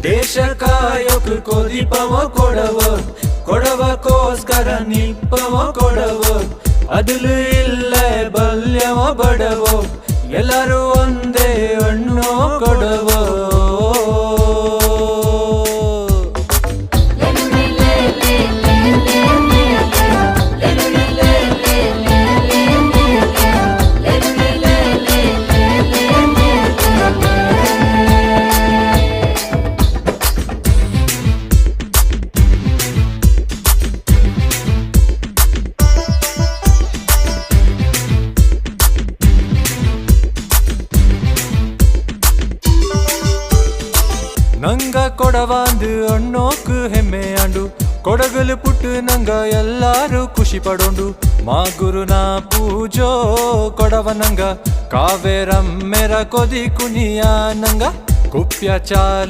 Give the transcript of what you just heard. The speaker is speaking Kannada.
ದೇಶ ಕಾಯೋಕ್ ಕೊದಿಪವ ಕೊಡವಕ್ಕೋಸ್ಕರ ನಿಪ್ಪವ ಕೊಡವೋ ಅದಲು ಇಲ್ಲೇ ಬಲ್ಯವ ಬಡವೋ ಎಲ್ಲರೂ ಒಂದೇ ಹಣ್ಣು ಕೊಡವೋ ನಂಗ ಕೊಡವಾಂದು ಅಣ್ಣೋಕು ಹೆಮ್ಮೆ ಆಂಡು ಕೊಡಗಲು ಪುಟ್ಟು ನಂಗ ಎಲ್ಲಾರು ಖುಷಿ ಪಡೋಂಡು ಮಾಗುರುನ ಪೂಜೋ ಕೊಡವ ನಂಗ ಕಾವೇರಮ್ಮೆರ ಕೊದಿ ಕುನಿಯ ನಂಗ ಕುಪ್ಯ ಚಾಲೆ